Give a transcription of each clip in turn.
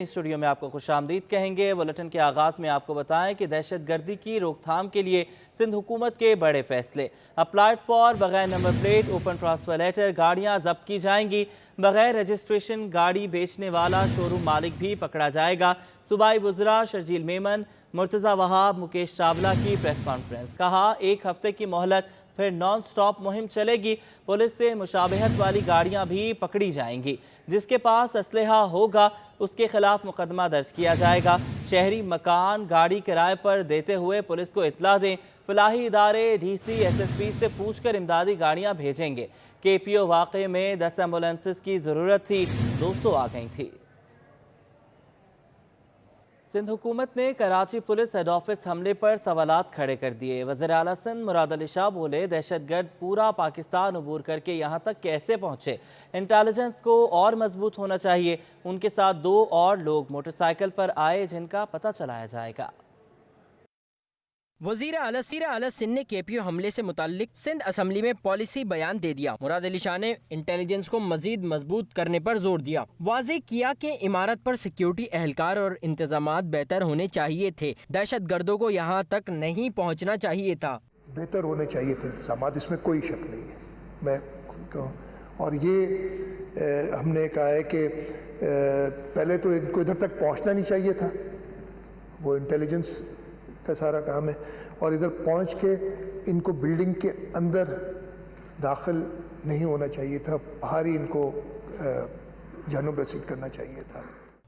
Studio میں آپ کو خوش آمدید کہیں گے۔ بلیٹن کے آغاز میں آپ کو بتائیں کہ دہشت گردی کی روک تھام کے لیے سندھ حکومت کے بڑے فیصلے۔ اپلائڈ فار بغیر number plate open transfer letter گاڑیاں ضبط کی جائیں گی۔ بغیر رجسٹریشن گاڑی بیچنے والا شو روم مالک بھی پکڑا جائے گا۔ صوبائی وزراء شرجیل میمن، مرتضی وہاب، مکیش چاولہ کی پریس کانفرنس۔ کہا 1 ہفتے کی مہلت، پھر نان سٹاپ مہم چلے گی۔ پولیس سے مشابہت والی گاڑیاں بھی پکڑی جائیں گی۔ جس کے پاس اسلحہ ہوگا اس کے خلاف مقدمہ درج کیا جائے گا۔ شہری مکان گاڑی کرائے پر دیتے ہوئے پولیس کو اطلاع دیں۔ فلاحی ادارے D C S S P سے پوچھ کر امدادی گاڑیاں بھیجیں گے۔ کے پی او واقعے میں 10 ایمبولینسز کی ضرورت تھی، 200 آ گئی تھی۔ سندھ حکومت نے کراچی پولیس ہیڈ آفس حملے پر سوالات کھڑے کر دیے۔ وزیر اعلیٰ سندھ مراد علی شاہ بولے دہشت گرد پورا پاکستان عبور کر کے یہاں تک کیسے پہنچے؟ انٹیلیجنس کو اور مضبوط ہونا چاہیے۔ ان کے ساتھ 2 اور لوگ موٹر سائیکل پر آئے جن کا پتہ چلایا جائے گا۔ وزیر اعلیٰ سندھ نے کے پی او حملے سے متعلق سندھ اسمبلی میں پالیسی بیان دے دیا۔ مراد علی شاہ نے انٹیلیجنس کو مزید مضبوط کرنے پر زور دیا۔ واضح کیا کہ عمارت پر سیکیورٹی اہلکار اور انتظامات بہتر ہونے چاہیے تھے۔ دہشت گردوں کو یہاں تک نہیں پہنچنا چاہیے تھا۔ بہتر ہونے چاہیے تھے انتظامات، اس میں کوئی شک نہیں ہے۔ میں کہوں اور یہ ہم نے کہا ہے کہ پہلے تو ان کو ادھر تک پہنچنا نہیں چاہیے تھا، وہ انٹیلیجنس کا سارا کام ہے، اور ادھر پہنچ کے ان کو بلڈنگ کے اندر داخل نہیں ہونا چاہیے تھا، باہر ہی ان کو جانب رسید کرنا چاہیے تھا۔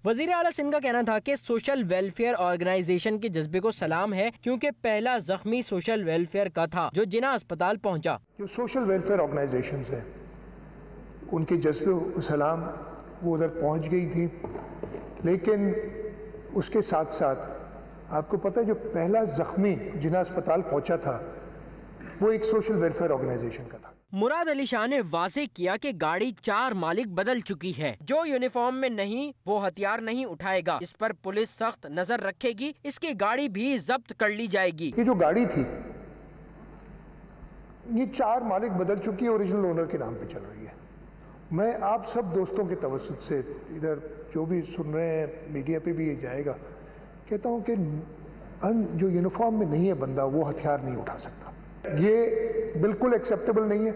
وزیر اعلیٰ سندھ کا کہنا تھا کہ سوشل ویلفیئر آرگنائزیشن کے جذبے کو سلام ہے، کیونکہ پہلا زخمی سوشل ویلفیئر کا تھا جو جناح اسپتال پہنچا۔ جو سوشل ویلفیئر آرگنائزیشنز ہیں ان کے جذبے کو سلام، وہ ادھر پہنچ گئی تھی، لیکن اس کے ساتھ ساتھ آپ کو پتہ ہے جو پہلا زخمی جناح اسپتال پہنچا تھا وہ ایک سوشل ویلفیئر آرگنائزیشن کا تھا۔ مراد علی شاہ نے واضح کیا کہ گاڑی 4 مالک بدل چکی ہے۔ جو یونیفارم میں نہیں وہ ہتھیار نہیں اٹھائے گا۔ اس پر پولیس سخت نظر رکھے گی۔ اس کی گاڑی بھی ضبط کر لی جائے گی۔ یہ جو گاڑی تھی یہ 4 مالک بدل چکی ہے، اوریجنل اونر کے نام پہ چل رہی ہے۔ میں آپ سب دوستوں کے توسط سے ادھر جو بھی سن رہے ہیں، میڈیا پہ بھی یہ جائے گا، کہتا ہوں کہ جو یونیفارم میں نہیں ہے بندہ وہ ہتھیار نہیں اٹھا سکتا۔ یہ بالکل ایکسیپٹیبل نہیں ہے۔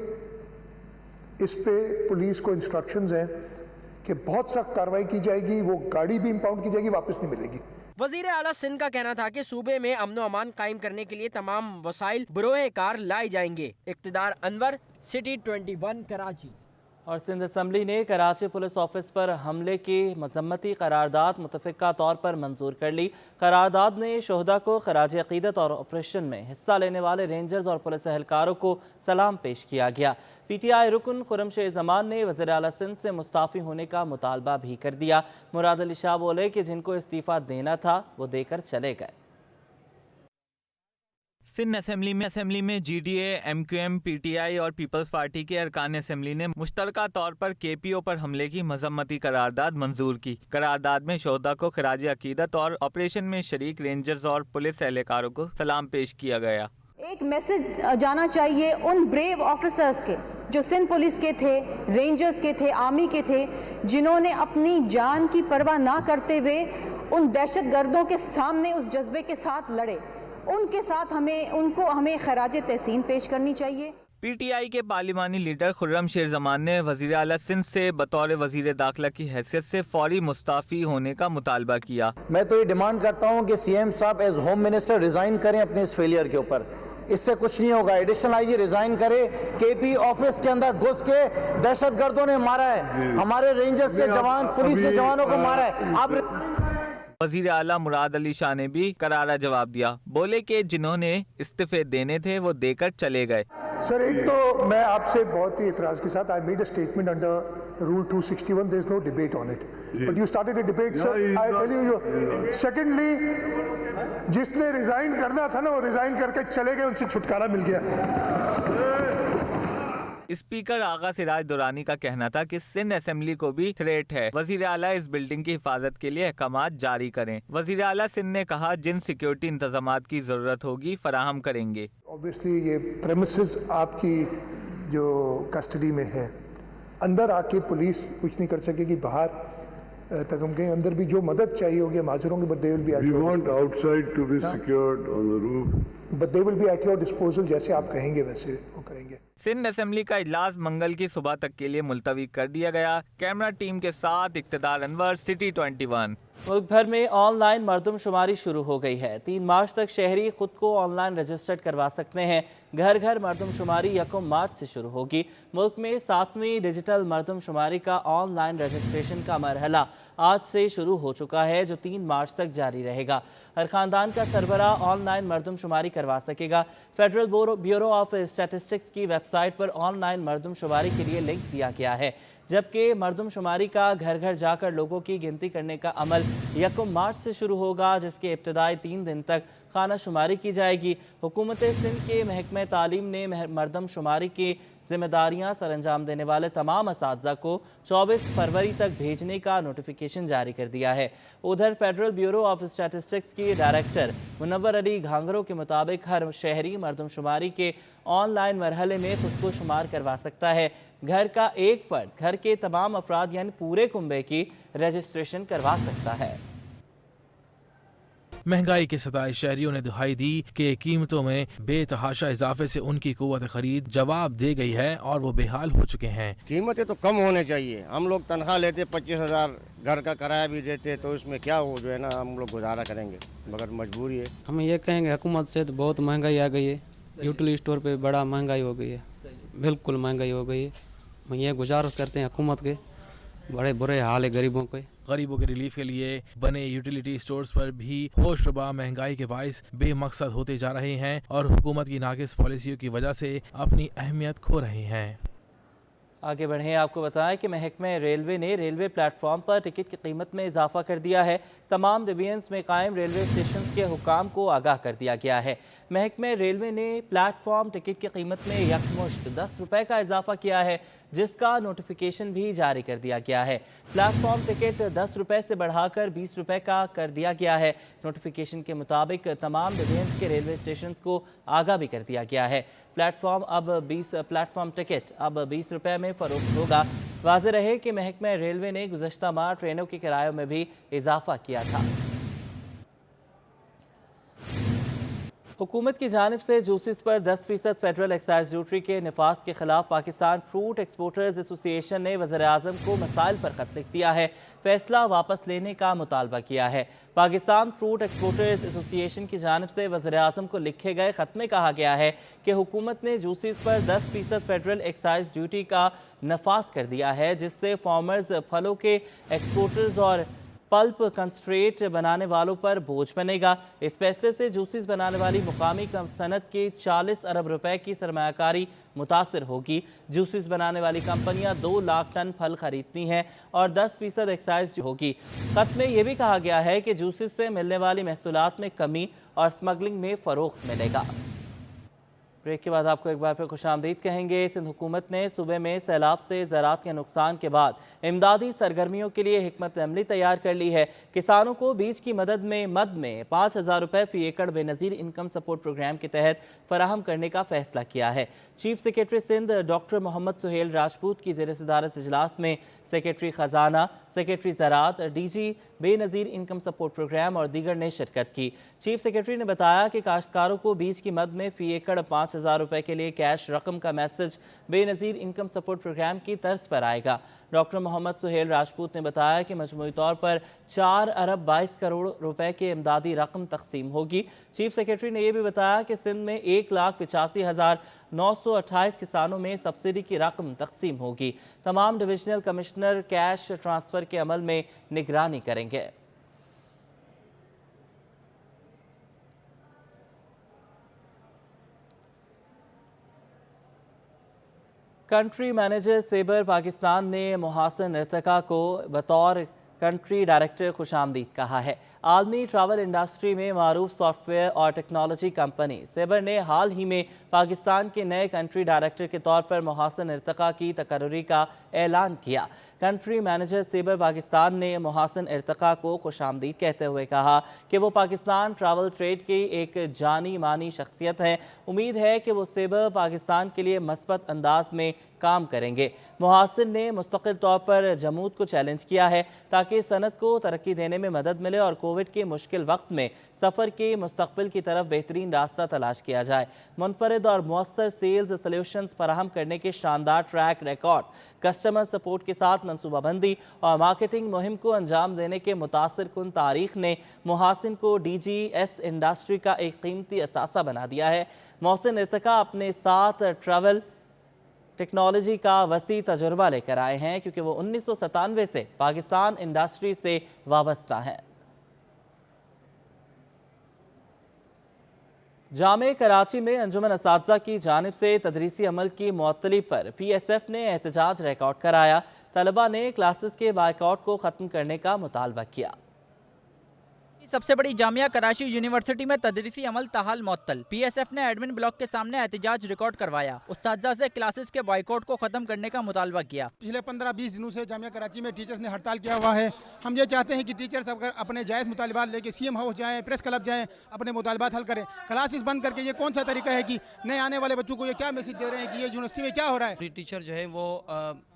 اس پہ پولیس کو انسٹرکشنز ہیں کہ بہت سخت کارروائی کی جائے گی، وہ گاڑی بھی امپاؤنڈ کی جائے گی، واپس نہیں ملے گی۔ وزیر اعلیٰ سندھ کا کہنا تھا کہ صوبے میں امن و امان قائم کرنے کے لیے تمام وسائل بروئے کار لائے جائیں گے۔ اقتدار انور، سٹی 21 کراچی۔ اور سندھ اسمبلی نے کراچی پولیس آفس پر حملے کی مذمتی قرارداد متفقہ طور پر منظور کر لی۔ قرارداد نے شہداء کو خراج عقیدت اور آپریشن میں حصہ لینے والے رینجرز اور پولیس اہلکاروں کو سلام پیش کیا گیا۔ پی ٹی آئی رکن خرم شیر زمان نے وزیر اعلیٰ سندھ سے مستعفی ہونے کا مطالبہ بھی کر دیا۔ مراد علی شاہ بولے کہ جن کو استعفیٰ دینا تھا وہ دے کر چلے گئے۔ سندھ اسمبلی میں G D A, M Q M, P T I اور پیپلز پارٹی کے ارکان اسمبلی نے مشترکہ طور پر کے پی او پر حملے کی مذمتی قرارداد منظور کی۔ قرارداد میں شہداء کو خراج عقیدت اور آپریشن میں شریک رینجرز اور پولیس اہلکاروں کو سلام پیش کیا گیا۔ ایک میسج جانا چاہیے ان بریو آفیسرز کے جو سندھ پولیس کے تھے، رینجرز کے تھے، آرمی کے تھے، جنہوں نے اپنی جان کی پرواہ نہ کرتے ہوئے ان دہشت گردوں کے سامنے اس جذبے کے ساتھ لڑے۔ ان کے ساتھ ہمیں خراج تحسین پیش کرنی چاہیے۔ پی ٹی آئی کے پارلیمانی لیڈر خرم شیر زمان نے وزیر اعلیٰ سندھ سے بطور وزیر داخلہ کی حیثیت سے فوری مستعفی ہونے کا مطالبہ کیا۔ میں تو یہ ڈیمانڈ کرتا ہوں کہ سی ایم صاحب ایز ہوم منسٹر ریزائن کریں اپنے اس فیلئر کے اوپر۔ اس سے کچھ نہیں ہوگا۔ ایڈیشنل آئی جی ریزائن کرے۔ کے پی آفس کے اندر گھس کے دہشت گردوں نے مارا ہے، ہمارے رینجرز کے جوان، پولیس کے جوانوں کو مارا ہے۔ اب وزیر اعلیٰ مراد علی شاہ نے بھی کرارا جواب دیا۔ بولے کہ جنہوں نے استعفے دینے تھے وہ دے کر چلے گئے۔ سر ایک تو میں آپ سے بہت ہی اعتراض کے ساتھ I made a statement under rule 261, there is no debate on it, but you started a debate, sir. I tell you, secondly, جس نے ریزائن کرنا تھا نا وہ ریزائن کر کے چلے گئے، ان سے چھٹکارا مل گیا۔ اسپیکر آغا سراج دورانی کا کہنا تھا کہ سندھ اسمبلی کو بھی تھریٹ ہے، وزیر اعلیٰ اس بلڈنگ کی حفاظت کے لیے احکامات جاری کریں۔ وزیر اعلیٰ سندھ نے کہا جن سیکیورٹی انتظامات کی ضرورت ہوگی فراہم کریں گے۔ Obviously یہ پریمیسز آپ کی جو کسٹڈی میں ہے، اندر آ کے پولیس کچھ نہیں کر سکے گی، باہر तक हम कहीं अंदर भी जो मदद चाहिए होगी हम हाजिर होंगे, but they will be at We your want disposal. outside to be secured on the roof. But they will be at your disposal, जैसे आप कहेंगे वैसे वो करेंगे. सिंध असेंबली का इजलास मंगल की सुबह तक के लिए मुलतवी कर दिया गया। कैमरा टीम के साथ इक़्तिदार अनवर, सिटी 21। मुल्क भर में ऑनलाइन मरदमशुमारी शुरू हो गई है। 3 मार्च तक शहरी खुद को ऑनलाइन रजिस्टर्ड करवा सकते हैं। घर घर मरदमशुमारी 1 मार्च से शुरू होगी। मुल्क में 7वीं डिजिटल मरदमशुमारी का ऑनलाइन रजिस्ट्रेशन का मरहला आज से शुरू हो चुका है, जो 3 मार्च तक जारी रहेगा। हर खानदान का सरबरा ऑनलाइन मरदमशुमारी करवा सकेगा। फेडरल ब्यूरो ऑफ स्टैटिस्टिक्स की वेबसाइट पर ऑनलाइन मरदमशुमारी के लिए लिंक दिया गया है, जबकि मरदमशुमारी का घर घर जाकर लोगों की गिनती करने का अमल 1 मार्च से शुरू होगा, जिसके इब्तदाई 3 दिन तक खाना शुमारी की जाएगी। हुकूमत सिंध के महकमे तालीम ने मरदमशुमारी की जिम्मेदारियां सरअंजाम देने वाले तमाम असातिज़ा को 24 फरवरी तक भेजने का नोटिफिकेशन जारी कर दिया है। उधर फेडरल ब्यूरो ऑफ स्टैटिस्टिक्स की डायरेक्टर मुनव्वर अली घांगरों के मुताबिक हर शहरी मरदमशुमारी के ऑनलाइन मरहले में खुद को शुमार करवा सकता है। घर का एक फर्द घर के तमाम अफराद यानी पूरे कुंबे की रजिस्ट्रेशन करवा सकता है। महंगाई के सताए शहरियों ने दुहाई दी कि कीमतों में बेतहाशा इजाफे से उनकी कुव्वत खरीद जवाब दे गई है और वो बेहाल हो चुके हैं। कीमतें तो कम होने चाहिए। हम लोग तनख्वाह लेते 25,000, घर का किराया भी देते, तो इसमें क्या हो जो है ना हम लोग गुजारा करेंगे, मगर मजबूरी है। हम ये कहेंगे हुकूमत से तो बहुत महंगाई आ गई है, यूटिलिटी स्टोर पे बड़ा महंगाई हो गई है, बिल्कुल महंगाई हो गई है। हम ये गुजारिश करते हैं हुकूमत के, बड़े बुरे हाल है गरीबों के। गरीबों के रिलीफ के लिए बने यूटिलिटी स्टोर्स पर भी होशरुबा महंगाई के बाइस बेमकसद होते जा रहे हैं और हुकूमत की नाकिस पॉलिसियों की वजह से अपनी अहमियत खो रहे हैं। आगे बढ़ें, आपको बताएं कि महकमे रेलवे ने रेलवे प्लेटफॉर्म पर टिकट की कीमत में इजाफा कर दिया है। तमाम डिवीजन्स में कायम रेलवे स्टेशन के हुकाम को आगाह कर दिया गया है। महकमे रेलवे ने प्लेटफॉर्म टिकट की कीमत में यकमुश्त 10 रुपये का इजाफा किया है, जिसका नोटिफिकेशन भी जारी कर दिया गया है। प्लेटफॉर्म टिकट 10 रुपये से बढ़ाकर 20 रुपये का कर दिया गया है। नोटिफिकेशन के मुताबिक तमाम डिवीजन्स के रेलवे स्टेशन को आगाह भी कर दिया गया है। प्लेटफॉर्म टिकट अब 20 रुपये में फरोख्त होगा। वाज़ेह रहे कि महकमे रेलवे ने गुज़श्ता माह ट्रेनों के किरायों में भी इजाफा किया था। हुकूमत की जानिब से जूसेस पर 10% फेडरल एक्साइज ड्यूटी के नफाज के खिलाफ पाकिस्तान फ्रूट एक्सपोर्टर्स एसोसिएशन ने वज़ीर-ए-आज़म को मसाइल पर खत लिख दिया है। फैसला वापस लेने का मुतालबा किया है। पाकिस्तान फ्रूट एक्सपोर्टर्स एसोसिएशन की जानिब से वज़ीर-ए-आज़म को लिखे गए खत में कहा गया है कि हुकूमत ने जूसेस पर 10% फेडरल एक्साइज ड्यूटी का नफाज कर दिया है, जिससे फार्मर्स, फलों के एक्सपोर्टर्स और पल्प कंसंट्रेट बनाने वालों पर बोझ बनेगा। इस फैसले से जूसेस बनाने वाली मुकामी सनत के 40 अरब रुपए की सरमायाकारी मुतासर होगी। जूसेस बनाने वाली कंपनियां 2 लाख टन फल खरीदती हैं और 10% एक्साइज होगी। खत में यह भी कहा गया है कि जूसेस से मिलने वाली महसूलात में कमी और स्मगलिंग में फ़रोग़ मिलेगा। ब्रेक के बाद आपको एक बार फिर खुशामदीद कहेंगे। सिंध हुकूमत ने सूबे में सैलाब से ज़राअत के नुकसान के बाद इमदादी सरगर्मियों के लिए हिकमत अमली तैयार कर ली है। किसानों को बीज की मद में 5,000 रुपये फ़ी एकड़ बेनज़ीर इनकम सपोर्ट प्रोग्राम के तहत फराहम करने का फैसला किया है। Chief secretary Sindh doctor Muhammad Sohail Rajput की ज़ेर सदारत इजलास में सेक्रेटरी ख़जाना, सेक्रेटरी ज़राअत, DG Benazir income support programme और दीगर ने शिरकत की। चीफ सेक्रेटरी ने बताया कि काश्तकारों को बीज की मद में फ़ी एकड़ 5,000 रुपये के लिए कैश रकम का message Benazir income support programme की तर्ज पर आएगा। डॉक्टर मोहम्मद सुहेल राजपूत ने बताया कि मजमूई तौर पर 4 अरब 22 करोड़ रुपए की इमदादी रकम तकसीम होगी। चीफ सेक्रेटरी ने यह भी बताया कि सिंध में 1,85,928 किसानों में सब्सिडी की रकम तकसीम होगी। तमाम डिविजनल कमिश्नर कैश ट्रांसफ़र के अमल में निगरानी करेंगे। कंट्री मैनेजर सेबर पाकिस्तान ने मोहसिन इर्तिका को बतौर कंट्री डायरेक्टर खुशामदीद कहा है। आलमी ट्रैवल इंडस्ट्री में मारूफ सॉफ्टवेयर और टेक्नोलॉजी कंपनी सेबर ने हाल ही में पाकिस्तान के नए कंट्री डायरेक्टर के तौर पर मोहसिन इर्तिका की तकर्री का ऐलान किया। कंट्री मैनेजर सेबर पाकिस्तान ने मोहसिन इर्तिका को खुशामदीद कहते हुए कहा कि वो पाकिस्तान ट्रैवल ट्रेड की एक जानी मानी शख्सियत हैं। उम्मीद है कि वो सेबर पाकिस्तान के लिए मस्बत अंदाज में काम करेंगे। मुहासिन ने मुस्तकिल तौर पर जमूद को चैलेंज किया है ताकि सनत को तरक्की देने में मदद मिले और कोविड के मुश्किल वक्त में सफ़र के मुस्तकबिल की तरफ बेहतरीन रास्ता तलाश किया जाए। मुनफरिद और मुअस्सर सेल्स सॉल्यूशंस फराहम करने के शानदार ट्रैक रिकॉर्ड, कस्टमर सपोर्ट के साथ मनसूबाबंदी और मार्केटिंग मुहिम को अंजाम देने के मुतासिर कुन तारीख ने मुहासिन को DGS इंडस्ट्री का एक कीमती असासा बना दिया है। मोहसिन इर्तिका अपने साथ ट्रैवल टेक्नोलॉजी का वसी तजुर्बा लेकर आए हैं क्योंकि वो 1997 से पाकिस्तान इंडस्ट्री से वाबस्ता हैं। जामे कराची में अंजुमन असातिज़ा की जानिब से तदरीसी अमल की मुअत्तली पर PSF ने एहतजाज रिकॉर्ड कराया। तलबा ने क्लासेस के बायकॉट को ख़त्म करने का मुतालबा किया। सबसे बड़ी जामिया कराची यूनिवर्सिटी में तदरीसी अमल ताहाल मुअत्तल। PSF ने एडमिन ब्लॉक के सामने एहतजाज रिकॉर्ड करवाया। उस्तादा से क्लासेस के बॉयकॉट को खत्म करने का मुतालबा किया। पिछले 15-20 दिनों से जामिया कराची में टीचर्स ने हड़ताल किया हुआ है। हम ये चाहते हैं कि टीचर्स अगर अपने जायज़ मुतालबात लेके CM हाउस जाएं, प्रेस क्लब जाएं, अपने मुतालबात हल करें। क्लासेस बंद करके ये कौन सा तरीका है कि नए आने वाले बच्चों को ये क्या मैसेज दे रहे हैं कि ये यूनिवर्सिटी में क्या हो रहा है। टीचर जो है वो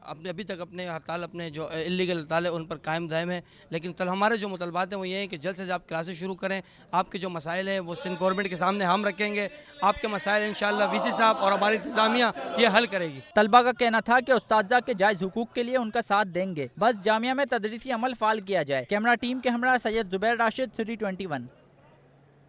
अपने अभी तक अपने हड़ताल, अपने जो इलीगल हड़ताल है उन पर कायम दायम है, लेकिन हमारे जो मुतालबात हैं वो ये हैं कि जल्द से जल्द आप क्लासेस शुरू करें। आपके जो मसाइल हैं वो सिंध गवर्नमेंट के सामने हम रखेंगे। आपके मसाइल इंशाअल्लाह VC साहब और हमारी इंतजामिया ये हल करेगी। तलबा का कहना था कि उस्तादा के जायज़ हुकूक के लिए उनका साथ देंगे, बस जामिया में तदरीसी अमल फाल किया जाए। कैमरा टीम के हमरा सैयद जुबैर राशिद, सिटी 21।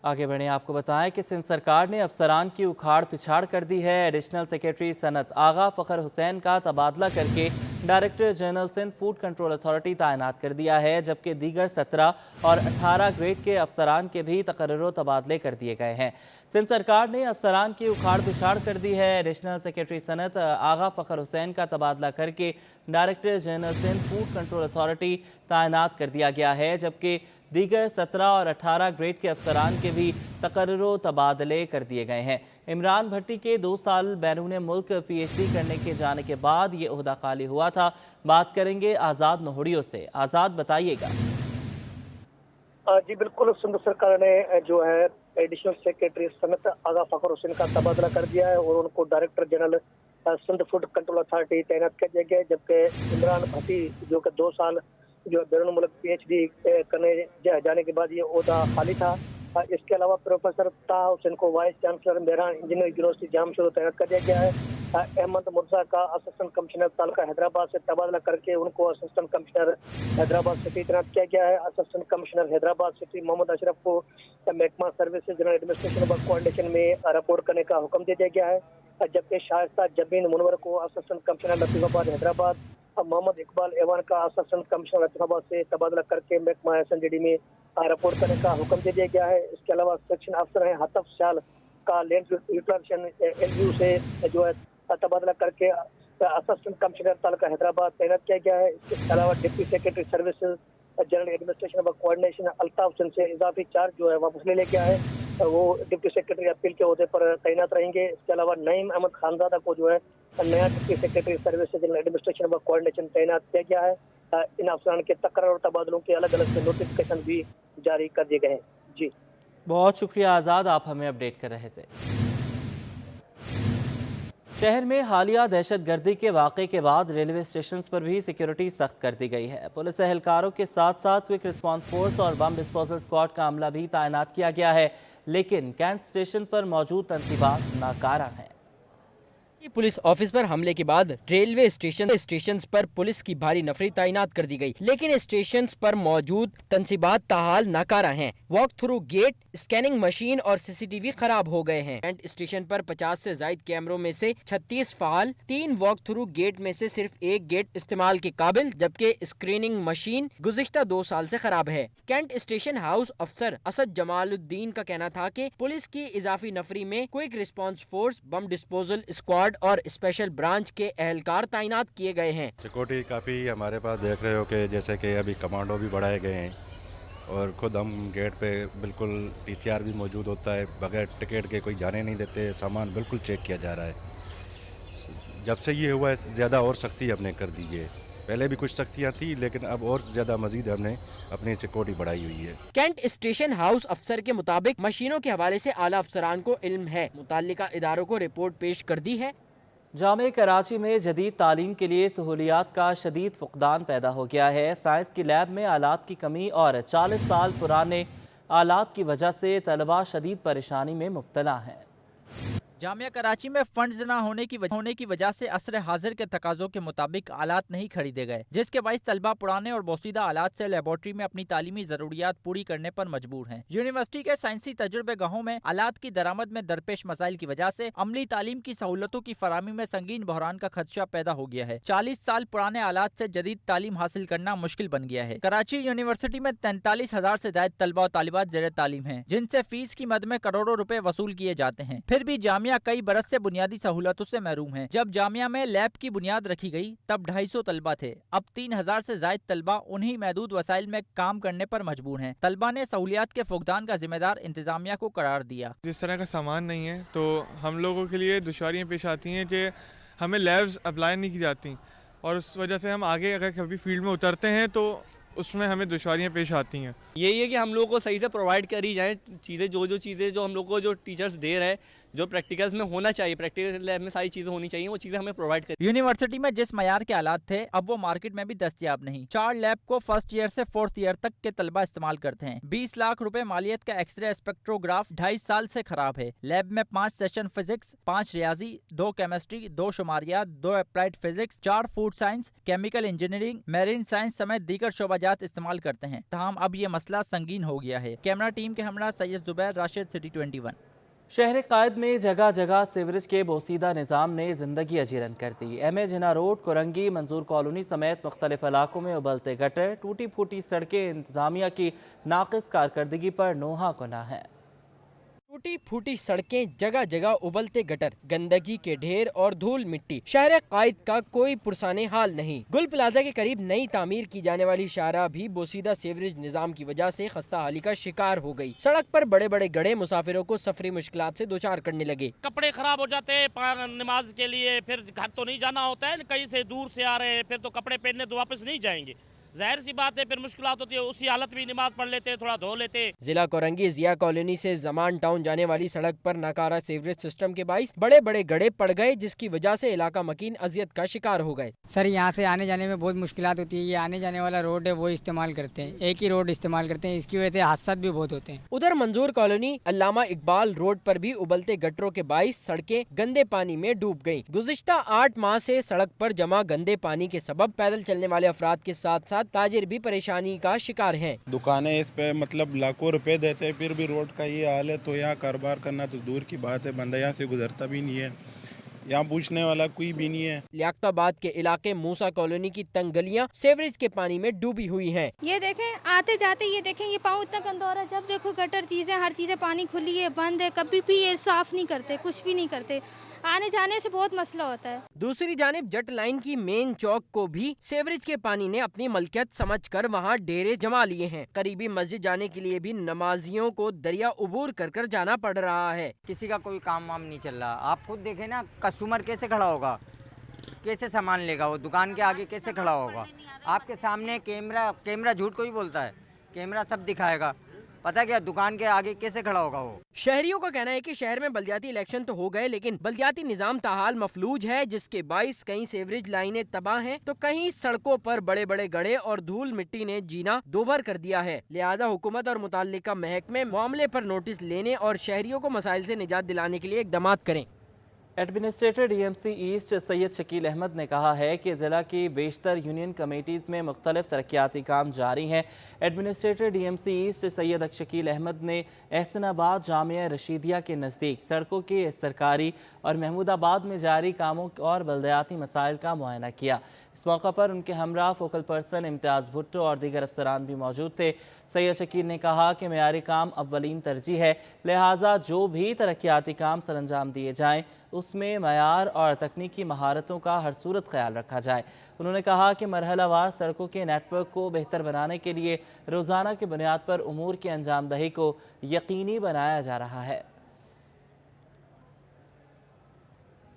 आगे बढ़ें, आपको बताएं कि सिंध सरकार ने अफसरान की उखाड़ पिछाड़ कर दी है। एडिशनल सेक्रेटरी सनत आगा फ़खर हुसैन का तबादला करके director general Sindh food control authority तैनात कर दिया है, जबकि दीगर 17 और 18 ग्रेड के अफसरान के भी तकर्रो तबादले कर दिए गए हैं। सिंध सरकार ने अफसरान की उखाड़ पिछाड़ कर दी है। एडिशनल सेक्रेटरी सनत आगा फ़खर हुसैन का तबादला करके director general Sindh food control authority तैनात कर दिया गया है, जबकि दीगर 17 और 18 ग्रेड के अफसरान के भी तकर्रो तबादले कर दिए गए हैं। इमरान भट्टी के 2 साल बैरून मुल्क PhD करने के जाने के बाद ये ओहदा खाली हुआ था। बात करेंगे आज़ाद नोहड़ियों से। आज़ाद, बताइएगा। जी बिल्कुल, सिंध सरकार ने जो है एडिशनल सेक्रेटरी सनत आगा फ़खर हुसैन का तबादला कर दिया है और उनको director general Sindh food control authority तैनात कर दिया गया है, जबकि इमरान भट्टी जो कि 2 साल जो बैरून मुल्क PhD करने जाने के बाद ये ओहदा खाली था। इसके अलावा प्रोफेसर ताहा हुसैन को vice chancellor Mehran engineering university Jamshoro तैनात कर दिया गया है। अहमद मुर्जा का असिस्टेंट कमिश्नर तालका हैदराबाद से तबादला करके उनको असिस्टेंट कमिश्नर हैदराबाद सिटी तैनात किया गया है। Assistant commissioner Hyderabad city Mohammad Ashraf को महकमा सर्विसेज जनरल एडमिनिस्ट्रेशन व कोऑर्डिनेशन में रिपोर्ट करने का हुक्म दे दिया गया है, जबकि शाइस्ता जबीन मुनवर को असिस्टेंट कमिश्नर लतीफाबाद हैदराबाद, मोहम्मद इकबाल एवान का असिस्टेंट कमिश्नर लतीफाबाद से तबादला करके महकमा SNDD में रिपोर्ट करने का हुक्म दे दिया गया है। इसके अलावा सेक्शन अफसर हैं हतफ शाल का लैंड यूटिलाइजेशन LU से जो है तबादला करके असिस्टेंट कमिश्नर तालका हैदराबाद तैनात किया गया है। इसके अलावा deputy secretary services general administration व कोऑर्डिनेशन अल्ताफ हुसैन से इजाफी चार्ज जो है वापस ले लिया गया है, वो डिप्टी सेक्रेटरी अपील के ओहदे पर तैनात रहेंगे। इसके अलावा नईम अहमद खानजादा को जो है नया deputy secretary services general administration व कोऑर्डिनेशन तैनात किया गया है। इन अफसरान के तकर्र और तबादलों के अलग अलग से नोटिफिकेशन भी जारी कर दिए गए हैं। जी बहुत शुक्रिया आज़ाद, आप हमें अपडेट कर रहे थे। शहर में हालिया दहशत गर्दी के वाक़े के बाद रेलवे स्टेशन पर भी सिक्योरिटी सख्त कर दी गई है। पुलिस एहलकारों के साथ साथ क्विक रिस्पांस फोर्स और बम डिस्पोजल स्क्वाड का अमला भी तैनात किया गया है, लेकिन कैंट स्टेशन पर मौजूद तनसीबात नाकारा हैं। पुलिस ऑफिस पर हमले के बाद रेलवे स्टेशन पर पुलिस की भारी नफरी तैनात कर दी गई, लेकिन स्टेशन पर मौजूद तनसीबात ताहाल नाकारा हैं। Walk through gate, scanning machine और CCTV खराब हो गए हैं। कैंट स्टेशन पर 50 से ज्यादा कैमरों में से 36 फाल, 3 वॉक थ्रू गेट में से सिर्फ 1 गेट इस्तेमाल के काबिल, जबकि स्क्रीनिंग मशीन गुज़िश्ता 2 साल से खराब है। कैंट स्टेशन हाउस अफसर असद जमालुद्दीन का कहना था कि पुलिस की इजाफी नफरी में quick response force, bomb disposal squad और स्पेशल ब्रांच के एहलकार तैनात किए गए हैं। सिक्योरिटी काफ़ी हमारे पास देख रहे हो कि जैसे कि अभी कमांडो भी बढ़ाए गए हैं और ख़ुद हम गेट पे बिल्कुल TCR भी मौजूद होता है, बगैर टिकट के कोई जाने नहीं देते, सामान बिल्कुल चेक किया जा रहा है। जब से ये हुआ है ज़्यादा और सख्ती हमने कर दी है, पहले भी कुछ सख्तियाँ थी लेकिन अब और ज़्यादा मजीद हमने अपनी सिक्योरिटी बढ़ाई हुई है। कैंट स्टेशन हाउस अफसर के मुताबिक मशीनों के हवाले से आला अफसरान को इल्म है, मुताल्लिका इदारों को रिपोर्ट पेश कर दी है। जामे कराची में जदीद तालीम के लिए सहूलियात का शदीद फुकदान पैदा हो गया है। साइंस की लैब में आलात की कमी और 40 साल पुराने आलात की वजह से तलबा शदीद परेशानी में मुब्तला हैं। जामिया कराची में फंड्स न होने की वजह से असर हाजिर के तकाजों के मुताबिक आलात नहीं खरीदे गए, जिसके बाइस तलबा पुराने और बोसीदा आलात से लेबॉर्ट्री में अपनी तालीमी जरूरियात पूरी करने पर मजबूर हैं। यूनिवर्सिटी के साइंसी तजुर्बे गाहों में आलात की दरामद में दरपेश मसाइल की वजह से अमली तालीम की सहूलतों की फराहमी में संगीन बहरान का खदशा पैदा हो गया है। 40 साल पुराने आलात से जदीद तालीम हासिल करना मुश्किल बन गया है। कराची यूनिवर्सिटी में 43,000 से ज्यादा तलबा और तालिबात ज़ेरे तालीम हैं, जिनसे फीस की मद में करोड़ों रुपए वसूल किए जाते हैं। फिर भी जामिया कई बरस से बुनियादी सहूलतों से महरूम है। जब जामिया में लैब की बुनियाद रखी गई तब 250 तलबा थे। अब 3,000 से ज्यादा तलबा उन्हीं महदूद वसाइल में काम करने पर मजबूर हैं। तलबा ने सहूलियात के फुकदान का जिम्मेदार इंतजामिया को करार दिया। जिस तरह का सामान नहीं है तो हम लोगों के लिए दुश्वारियाँ पेश आती हैं कि हमें लैब्स अप्लाई नहीं की जाती और उस वजह से हम आगे अगर कभी फील्ड में उतरते हैं तो उसमें हमें दुश्वारियाँ पेश आती हैं। यही है कि हम लोगों को सही से प्रोवाइड करी जाए चीज़ें, जो चीज़ें जो हम लोग को जो टीचर्स दे रहे हैं, जो प्रैक्टिकल्स में होना चाहिए, प्रैक्टिकल लैब में सारी चीज़ें होनी चाहिए, वो चीज़ें हमें प्रोवाइड करें। यूनिवर्सिटी में जिस मयार के आलात थे अब वो मार्केट में भी दस्तयाब नहीं। 4 लैब को फर्स्ट ईयर से 4th ईयर तक के तलबा इस्तेमाल करते हैं। 20 लाख रुपए मालियत का एक्सरे स्पेक्ट्रोग्राफ 2.5 साल से खराब है। लैब में 5 session physics, 5 रियाजी, 2 chemistry, 2 शुमारियात, 2 applied physics, 4 food science, chemical engineering, marine science समेत दीगर शोबाजात इस्तेमाल करते हैं। तमाम अब ये मसला संगीन हो गया है। कैमरा टीम के हमरा सैयद जुबैर, राशिद, सिटी 21। शहर कायद में जगह जगह सीवरेज के बोसीदा निज़ाम ने जिंदगी अजीरन कर दी। MA जिना रोड, कुरंगी, मंजूर कॉलोनी समेत मुख्तलिफ इलाकों में उबलते गटर, टूटी फूटी सड़कें इंतजामिया की नाकिस कारकर्दगी पर नोहा गुनाह है। टूटी फूटी सड़कें, जगह जगह उबलते गटर, गंदगी के ढेर और धूल मिट्टी, शहर कायद का कोई पुरसाने हाल नहीं। गुल प्लाजा के करीब नई तामीर की जाने वाली शाहराह भी बोसीदा सीवरेज निजाम की वजह से खस्ता हाली का शिकार हो गई। सड़क पर बड़े बड़े गड्ढे मुसाफिरों को सफरी मुश्किलात से दो चार करने लगे। कपड़े खराब हो जाते हैं नमाज के लिए, फिर घर तो नहीं जाना होता है, कहीं से दूर से आ रहे हैं, फिर तो कपड़े पहनने तो वापस नहीं जाएंगे, जाहिर सी बात है फिर मुश्किलात होती है। उसी हालत में नमाज पढ़ लेते, थोड़ा धो लेते। जिला कोरंगी जिया कॉलोनी से जमान टाउन जाने वाली सड़क पर नाकारा सीवरेज सिस्टम के बाइस बड़े बड़े गड्ढे पड़ गए, जिसकी वजह से इलाका मकीन अजियत का शिकार हो गए। सर यहाँ से आने जाने में बहुत मुश्किलात होती है। ये आने जाने वाला रोड है वो इस्तेमाल करते हैं, एक ही रोड इस्तेमाल करते हैं, इसकी वजह से हादसा भी बहुत होते हैं। उधर मंजूर कॉलोनी अल्लामा इकबाल रोड पर भी उबलते गटरों के बाइस सड़कें गंदे पानी में डूब गयी। गुज़िश्ता 8 माह से सड़क पर जमा गंदे पानी के सबब पैदल चलने वाले अफराद के साथ साथ ताजिर भी परेशानी का शिकार हैं। दुकानें इस पे मतलब लाखों रुपए देते हैं, फिर भी रोड का ये हाल है तो यहाँ कारोबार करना तो दूर की बात है, बंदा यहाँ से गुजरता भी नहीं है, यहाँ पूछने वाला कोई भी नहीं है। लियाकताबाद के इलाके मूसा कॉलोनी की तंग गलियां सीवरेज के पानी में डूबी हुई हैं। ये देखें आते जाते, ये देखें ये पाँव इतना गंदा हो रहा है। जब देखो गटर चीजें, हर चीजें, पानी खुली है, बंद है, कभी भी ये साफ नहीं करते, कुछ भी नहीं करते। आने जाने से बहुत मसला होता है। दूसरी जानिब जट लाइन की मेन चौक को भी सीवरेज के पानी ने अपनी मलकियत समझकर वहां डेरे जमा लिए हैं। करीबी मस्जिद जाने के लिए भी नमाजियों को दरिया उबूर कर जाना पड़ रहा है। किसी का कोई काम वाम नहीं चल रहा। आप खुद देखें ना, कस्टमर कैसे खड़ा होगा, कैसे सामान लेगा, वो दुकान के आगे कैसे खड़ा होगा। आपके सामने कैमरा झूठ कोई बोलता है, कैमरा सब दिखाएगा, पता क्या दुकान के आगे कैसे खड़ा होगा वो। शहरियों का कहना है कि शहर में बल्दियाती इलेक्शन तो हो गए, लेकिन बल्दियाती निजाम ताहाल मफलूज है, जिसके बाइस कहीं सीवरेज लाइनें तबाह हैं तो कहीं सड़कों पर बड़े बड़े गड्ढे और धूल मिट्टी ने जीना दोभर कर दिया है। लिहाजा हुकूमत और मुताल्लिका महकमे मामले पर नोटिस लेने और शहरियों को मसाइल से निजात दिलाने के लिए इक़दाम करें। Administrator DMC east Syed Shakeel Ahmed ने कहा है कि ज़िला की बेशतर यूनियन कमेटीज़ में मुख्तलिफ तरक्याती काम जारी हैं। Administrator DMC east Syed Shakeel Ahmed ने एहसनाबाद जामिया रशीदिया के नज़दीक सड़कों के सरकारी और महमूदाबाद में जारी कामों और बल्दियाती मसाइल का मुआयना किया। इस मौका पर उनके हमरा फोकल पर्सन इम्तियाज़ भुट्टो और दीगर अफसरान भी मौजूद थे। सैयद शकील ने कहा कि मेयारी काम अव्वलीन तरजीह है, लिहाजा जो भी तरक्याती काम सरअंजाम दिए जाएँ उसमें मयार और तकनीकी महारतों का हर सूरत ख्याल रखा जाए। उन्होंने कहा कि मरहलावार सड़कों के नेटवर्क को बेहतर बनाने के लिए रोज़ाना की बुनियाद पर उमूर की अंजाम दही को यकीनी बनाया जा रहा है।